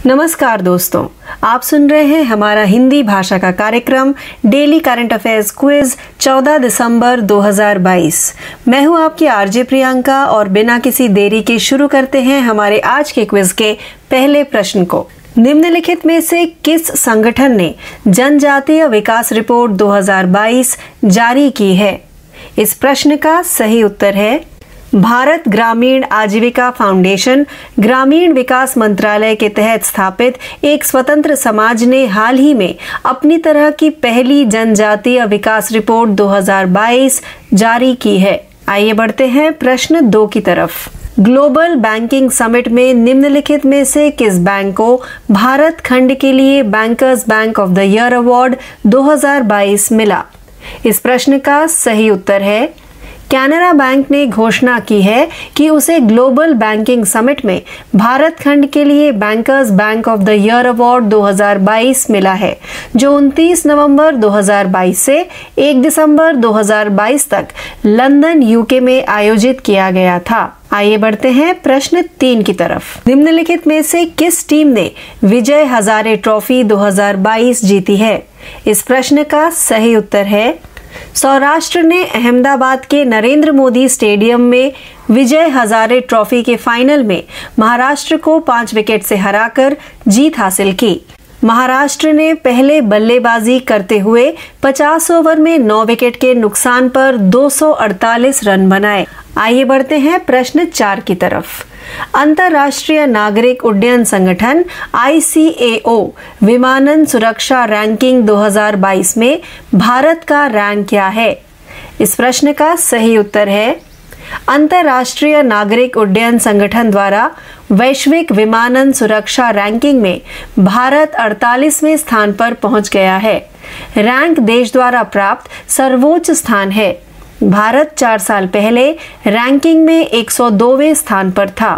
नमस्कार दोस्तों, आप सुन रहे हैं हमारा हिंदी भाषा का कार्यक्रम डेली करंट अफेयर्स क्विज 14 दिसंबर 2022। मैं हूं आपकी आरजे प्रियंका और बिना किसी देरी के शुरू करते हैं हमारे आज के क्विज के पहले प्रश्न को। निम्नलिखित में से किस संगठन ने जनजातीय विकास रिपोर्ट 2022 जारी की है? इस प्रश्न का सही उत्तर है भारत ग्रामीण आजीविका फाउंडेशन। ग्रामीण विकास मंत्रालय के तहत स्थापित एक स्वतंत्र समाज ने हाल ही में अपनी तरह की पहली जनजातीय विकास रिपोर्ट 2022 जारी की है। आइए बढ़ते हैं प्रश्न 2 की तरफ। ग्लोबल बैंकिंग समिट में निम्नलिखित में से किस बैंक को भारत खंड के लिए bankers bank of the year award 2022 मिला? इस प्रश्न का सही उत्तर है कैनरा बैंक ने घोषणा की है कि उसे ग्लोबल बैंकिंग समिट में भारत खंड के लिए bankers bank of the year award 2022 मिला है, जो 29 नवंबर 2022 से 1 दिसंबर 2022 तक लंदन यूके में आयोजित किया गया था। आइए बढ़ते हैं प्रश्न 3 की तरफ। निम्नलिखित में से किस टीम ने विजय हजारे ट्रॉफी 2022 जीती है? इस प्रश्न का सही उत्तर है सौराष्ट्र ने अहमदाबाद के नरेंद्र मोदी स्टेडियम में विजय हजारे ट्रॉफी के फाइनल में महाराष्ट्र को 5 विकेट से हराकर जीत हासिल की। महाराष्ट्र ने पहले बल्लेबाजी करते हुए 50 ओवर में 9 विकेट के नुकसान पर 248 रन बनाए। आइए बढ़ते हैं प्रश्न 4 की तरफ। अंतर्राष्ट्रीय नागरिक उड्डयन संगठन ICAO विमानन सुरक्षा रैंकिंग 2022 में भारत का रैंक क्या है? इस प्रश्न का सही उत्तर है अंतर्राष्ट्रीय नागरिक उड्डयन संगठन द्वारा वैश्विक विमानन सुरक्षा रैंकिंग में भारत 48वें स्थान पर पहुंच गया है। रैंक देश द्वारा प्राप्त सर्वोच्च स्थान है। भारत 4 साल पहले रैंकिंग में 102वें स्थान पर था।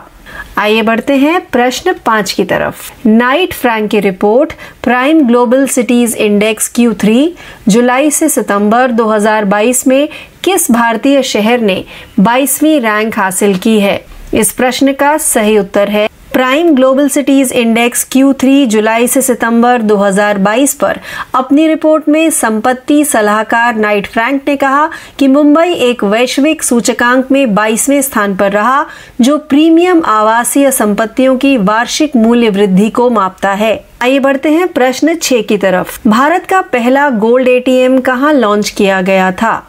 आइए बढ़ते हैं प्रश्न 5 की तरफ। नाइट फ्रैंक की report prime global cities index Q3 जुलाई से सितंबर 2022 में किस भारतीय शहर ने 22वीं रैंक हासिल की है? इस प्रश्न का सही उत्तर है prime global cities index Q3 जुलाई से सितंबर 2022 पर अपनी रिपोर्ट में संपत्ति सलाहकार नाइट फ्रैंक ने कहा कि मुंबई एक वैश्विक सूचकांक में 22वें स्थान पर रहा, जो प्रीमियम आवासीय संपत्तियों की वार्षिक मूल्य वृद्धि को मापता है। आइए बढ़ते हैं प्रश्न 6 की तरफ। भारत का पहला गोल्ड ATM कहां लॉन्च किया गया था?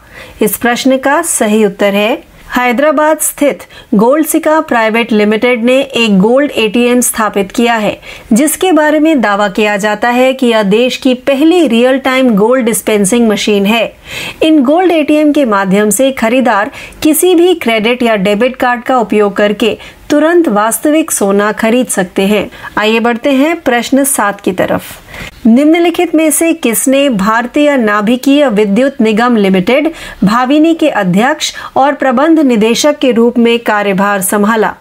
इस प्रश्न का सही उत्तर है हैदराबाद स्थित गोल्ड सिका प्राइवेट लिमिटेड ने एक गोल्ड ATM स्थापित किया है, जिसके बारे में दावा किया जाता है कि यह देश की पहली real time gold dispensing machine है। इन गोल्ड ATM के माध्यम से खरीदार किसी भी क्रेडिट या डेबिट कार्ड का उपयोग करके तुरंत वास्तविक सोना खरीद सकते हैं। आइए बढ़ते हैं प्रश्न 7 की तरफ। निम्नलिखित में से किसने भारतीय नाभिकीय विद्युत निगम लिमिटेड भाविनी के अध्यक्ष और प्रबंध निदेशक के रूप में कार्यभार संभाला?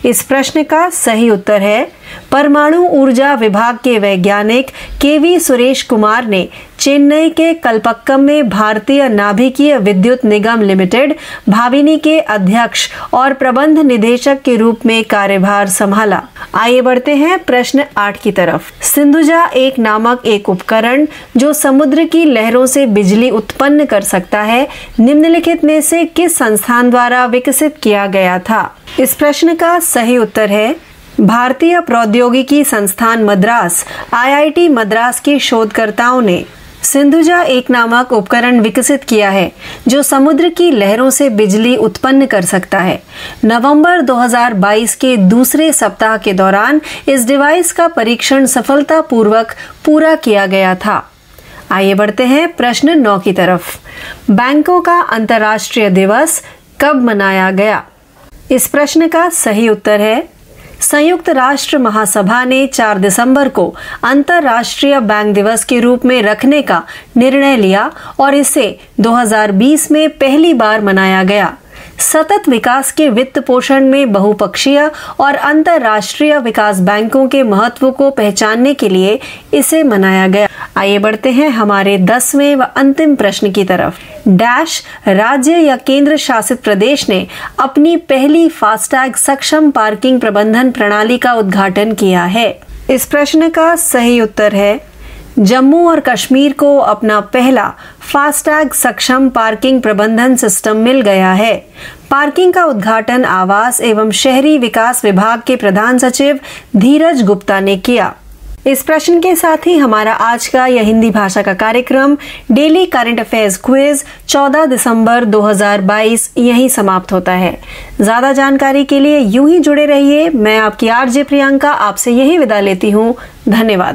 इस प्रश्न का सही उत्तर है परमाणु ऊर्जा विभाग के वैज्ञानिक KV सुरेश कुमार ने चेन्नई के कलपक्कम में भारतीय नाभिकीय विद्युत निगम लिमिटेड भाविनी के अध्यक्ष और प्रबंध निदेशक के रूप में कार्यभार संभाला। आइए बढ़ते हैं प्रश्न 8 की तरफ। सिंधुजा एक नामक एक उपकरण जो समुद्र की लहरों से बिजली उत्पन्न कर सकता है, निम्नलिखित में से किस संस्थान द्वारा विकसित किया गया था? इस प्रश्न का सही उत्तर है भारतीय प्रौद्योगिकी संस्थान मद्रास IIT मद्रास के शोधकर्ताओं ने सिंधुजा एक नामक उपकरण विकसित किया है, जो समुद्र की लहरों से बिजली उत्पन्न कर सकता है। नवंबर 2022 के दूसरे सप्ताह के दौरान इस डिवाइस का परीक्षण सफलतापूर्वक पूरा किया गया था। आइए बढ़ते हैं प्रश्न 9 की तरफ। बैंकों का अंतर्राष्ट्रीय दिवस कब मनाया गया? इस प्रश्न का सही उत्तर है संयुक्त राष्ट्र महासभा ने 4 दिसंबर को अंतर्राष्ट्रीय बैंक दिवस के रूप में रखने का निर्णय लिया और इसे 2020 में पहली बार मनाया गया। सतत विकास के वित्त पोषण में बहुपक्षीय और अंतर्राष्ट्रीय विकास बैंकों के महत्व को पहचानने के लिए इसे मनाया गया। आइए बढ़ते हैं हमारे 10वें व अंतिम प्रश्न की तरफ। डैश राज्य या केंद्र शासित प्रदेश ने अपनी पहली फास्टैग सक्षम पार्किंग प्रबंधन प्रणाली का उद्घाटन किया है? इस प्रश्न का सही उत्तर है जम्मू और कश्मीर को अपना पहला फास्टैग सक्षम पार्किंग प्रबंधन सिस्टम मिल गया है। पार्किंग का उद्घाटन आवास एवं शहरी विकास विभाग के प्रधान सचिव धीरज गुप्ता ने किया। इस प्रश्न के साथ ही हमारा आज का यह हिंदी भाषा का कार्यक्रम डेली करंट अफेयर्स क्विज 14 दिसंबर 2022 यहीं समाप्त होता है। ज्यादा जानकारी के लिए यूं ही जुड़े रहिए। मैं आपकी आरजे प्रियंका आपसे यही विदा लेती हूं। धन्यवाद।